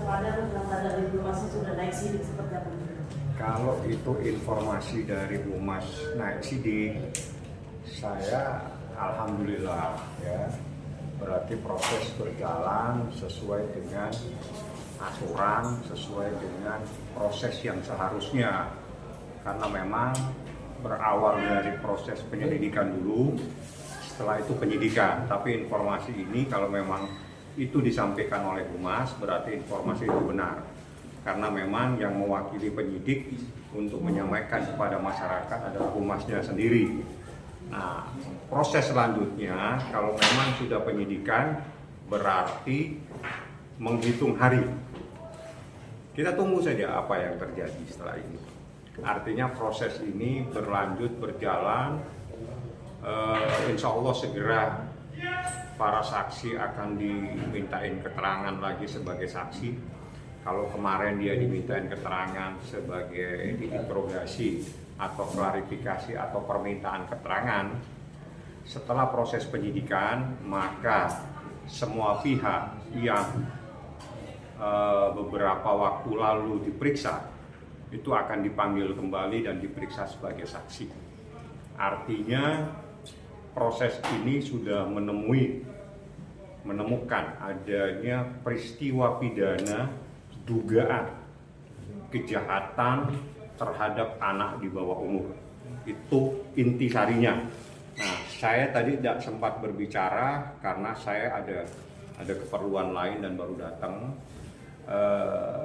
kemarin kata dari Humas sudah naik sidik seperti apa? Kalau itu informasi dari Humas naik sidik, saya alhamdulillah ya, berarti proses berjalan sesuai dengan aturan, sesuai dengan proses yang seharusnya, karena memang berawal dari proses penyelidikan dulu, setelah itu penyidikan. Tapi informasi ini kalau memang itu disampaikan oleh Humas, berarti informasi itu benar, karena memang yang mewakili penyidik untuk menyampaikan kepada masyarakat adalah Humasnya sendiri. Nah, proses selanjutnya kalau memang sudah penyidikan berarti menghitung hari. Kita tunggu saja apa yang terjadi setelah ini. Artinya proses ini berlanjut, berjalan. Insya Allah segera para saksi akan dimintain keterangan lagi sebagai saksi. Kalau kemarin dia dimintain keterangan sebagai diinterogasi atau klarifikasi atau permintaan keterangan, setelah proses penyidikan maka semua pihak yang beberapa waktu lalu diperiksa itu akan dipanggil kembali dan diperiksa sebagai saksi. Artinya proses ini sudah menemukan adanya peristiwa pidana dugaan kejahatan terhadap anak di bawah umur. Itu intisarinya. Nah, saya tadi tidak sempat berbicara karena saya ada keperluan lain dan baru datang.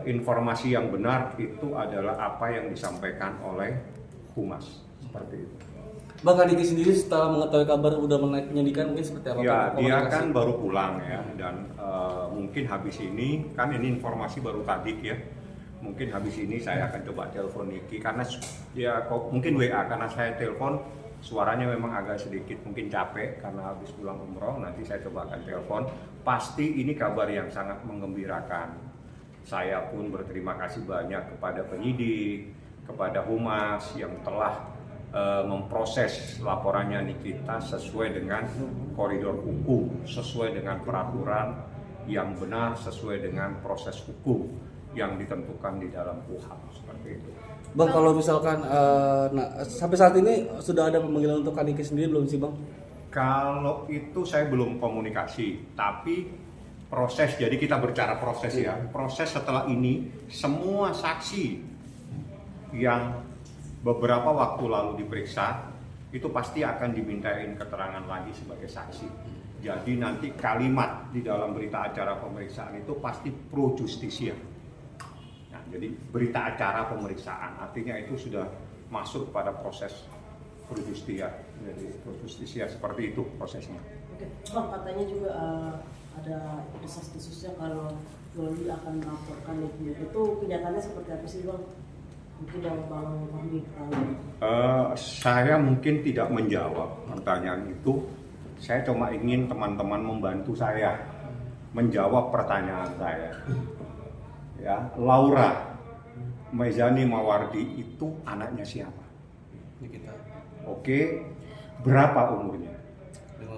Informasi yang benar itu adalah apa yang disampaikan oleh Humas, seperti itu. Bang Kadiki sendiri setelah mengetahui kabar udah menaik penyidikan mungkin seperti apa? Ya, dia kan baru pulang ya, dan mungkin habis ini, kan ini informasi baru tadi ya, mungkin habis ini saya akan coba telepon Niki, karena ya mungkin WA, karena saya telepon suaranya memang agak sedikit mungkin capek karena habis pulang umroh. Nanti saya coba akan telepon. Pasti ini kabar yang sangat menggembirakan. Saya pun berterima kasih banyak kepada penyidik, kepada Humas yang telah memproses laporannya Nikita sesuai dengan koridor hukum, sesuai dengan peraturan yang benar, sesuai dengan proses hukum yang ditentukan di dalam KUHP, seperti itu. Bang, kalau misalkan sampai saat ini sudah ada pemanggilan untuk Kadiki sendiri belum sih Bang? Kalau itu saya belum komunikasi, tapi proses, jadi kita bicara proses ya. Proses setelah ini, semua saksi yang beberapa waktu lalu diperiksa, itu pasti akan dimintain keterangan lagi sebagai saksi. Jadi nanti kalimat di dalam berita acara pemeriksaan itu pasti pro justisia. Nah, jadi berita acara pemeriksaan, artinya itu sudah masuk pada proses pro justisia. Jadi pro justisia seperti itu prosesnya. Oke, Bang, katanya juga ada desas-desusnya kalau Doli akan melaporkan itu kenyataannya seperti apa sih Bang? Mungkin yang Bang Fahmi tahu. Saya mungkin tidak menjawab pertanyaan itu. Saya cuma ingin teman-teman membantu saya menjawab pertanyaan saya. Ya, Laura Maizani Mawardi itu anaknya siapa? Nikita. Oke, berapa umurnya?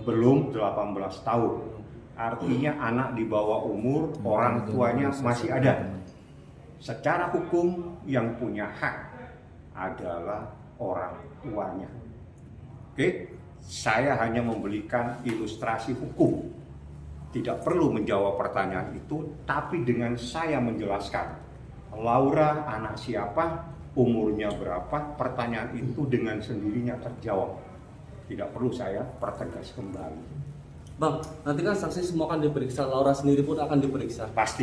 Belum 18 tahun. Artinya anak di bawah umur, orang tuanya masih ada. Secara hukum yang punya hak adalah orang tuanya. Oke, saya hanya memberikan ilustrasi hukum. Tidak perlu menjawab pertanyaan itu, tapi dengan saya menjelaskan Laura anak siapa, umurnya berapa, pertanyaan itu dengan sendirinya terjawab. Tidak perlu saya pertegas kembali. Bang, nanti kan saksi semua akan diperiksa, Laura sendiri pun akan diperiksa. Pasti.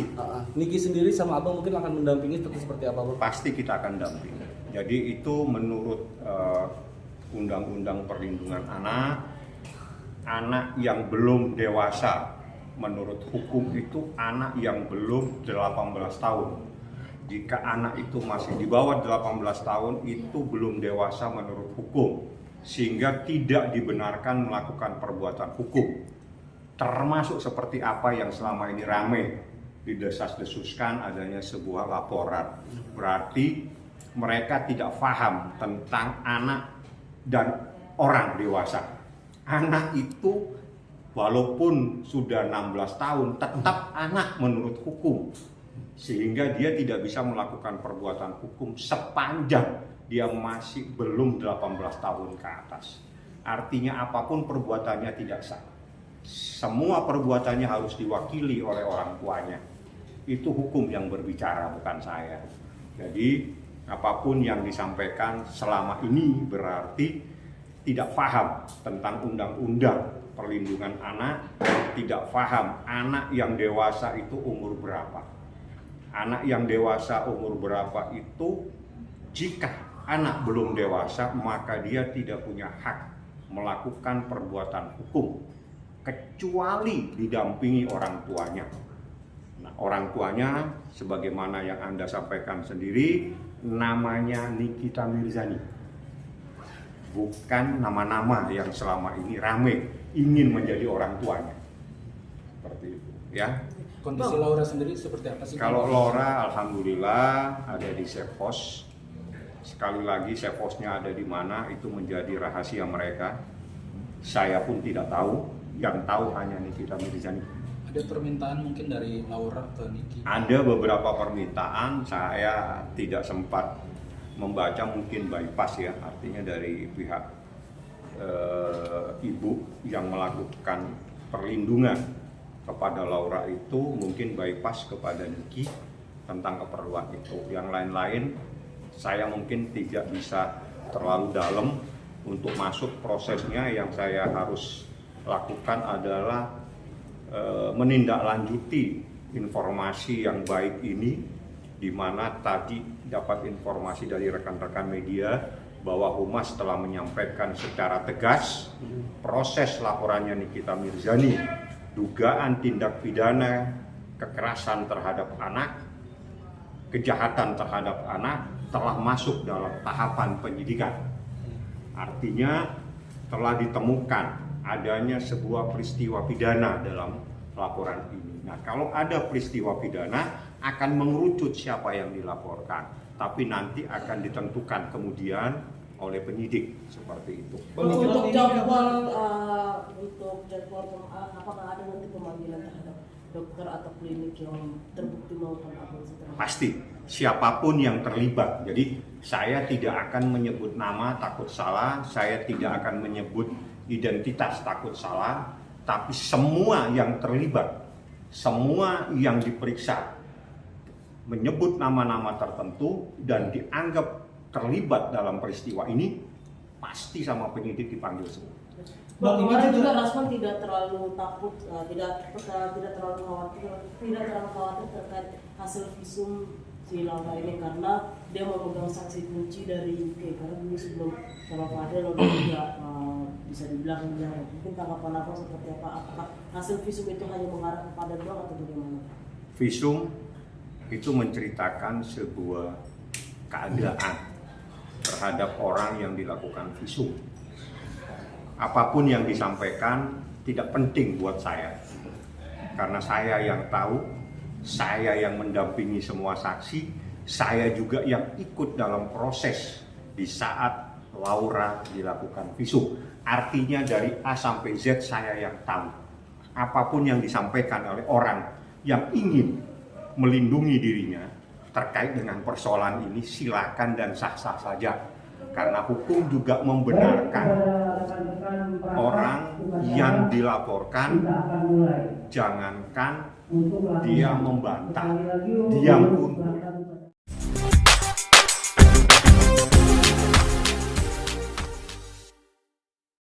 Niki sendiri sama Abang mungkin akan mendampingi seperti apa Bang? Pasti kita akan dampingi. Jadi itu menurut Undang-Undang Perlindungan anak yang belum dewasa menurut hukum itu anak yang belum 18 tahun. Jika anak itu masih di bawah 18 tahun itu belum dewasa menurut hukum, sehingga tidak dibenarkan melakukan perbuatan hukum. Termasuk seperti apa yang selama ini ramai didesas-desuskan adanya sebuah laporan. Berarti mereka tidak paham tentang anak dan orang dewasa. Anak itu walaupun sudah 16 tahun tetap anak menurut hukum. sehingga dia tidak bisa melakukan perbuatan hukum sepanjang dia masih belum 18 tahun ke atas. Artinya apapun perbuatannya tidak sah. Semua perbuatannya harus diwakili oleh orang tuanya. Itu hukum yang berbicara, bukan saya. Jadi apapun yang disampaikan selama ini berarti tidak paham tentang undang-undang perlindungan anak, tidak paham anak yang dewasa itu umur berapa. Anak yang dewasa umur berapa itu, jika anak belum dewasa maka dia tidak punya hak melakukan perbuatan hukum kecuali didampingi orang tuanya. Nah, orang tuanya sebagaimana yang Anda sampaikan sendiri, namanya Nikita Mirzani. Bukan nama-nama yang selama ini rame ingin menjadi orang tuanya. Seperti itu, ya. Kondisi Laura sendiri seperti apa sih? Kalau Laura alhamdulillah ada di safe house. Sekali lagi safe house-nya ada di mana itu menjadi rahasia mereka. Saya pun tidak tahu, yang tahu hanya Nikita Mirzani. Ada permintaan mungkin dari Laura ke Niki? Ada beberapa permintaan, saya tidak sempat membaca, mungkin bypass ya, artinya dari pihak ibu yang melakukan perlindungan kepada Laura itu mungkin bypass kepada Niki tentang keperluan itu. Yang lain-lain saya mungkin tidak bisa terlalu dalam untuk masuk prosesnya. Yang saya harus lakukan adalah menindaklanjuti informasi yang baik ini, di mana tadi dapat informasi dari rekan-rekan media bahwa Humas telah menyampaikan secara tegas proses laporannya Nikita Mirzani, dugaan tindak pidana kekerasan terhadap anak, kejahatan terhadap anak telah masuk dalam tahapan penyidikan. Artinya telah ditemukan adanya sebuah peristiwa pidana dalam laporan ini. Nah, kalau ada peristiwa pidana akan mengerucut siapa yang dilaporkan, tapi nanti akan ditentukan kemudian oleh penyidik, seperti itu. Untuk jadwal apakah ada nanti pemanggilan terhadap dokter atau klinik yang terbukti melakukan aborsi? Pasti, siapapun yang terlibat. Jadi saya tidak akan menyebut nama takut salah, saya tidak akan menyebut identitas takut salah, tapi semua yang terlibat, semua yang diperiksa menyebut nama-nama tertentu dan dianggap terlibat dalam peristiwa ini, pasti sama penyidik dipanggil semua. Bagaimana juga Rasman tidak terlalu takut, tidak terlalu khawatir terkait hasil visum si Laura ini, karena dia memegang saksi kunci dari UK. Karena dulu sebelum sama Fadel juga bisa dibilang ya, mungkin tanggapan apa seperti apa? Apakah hasil visum itu hanya mengarah kepada doang atau bagaimana? Visum itu menceritakan sebuah keadaan terhadap orang yang dilakukan visum. Apapun yang disampaikan tidak penting buat saya, karena saya yang tahu, saya yang mendampingi semua saksi, saya juga yang ikut dalam proses di saat Laura dilakukan visum. Artinya dari A sampai Z saya yang tahu. Apapun yang disampaikan oleh orang yang ingin melindungi dirinya terkait dengan persoalan ini, silakan dan sah-sah saja. Karena hukum juga membenarkan orang yang dilaporkan, jangankan dia membantah, diam pun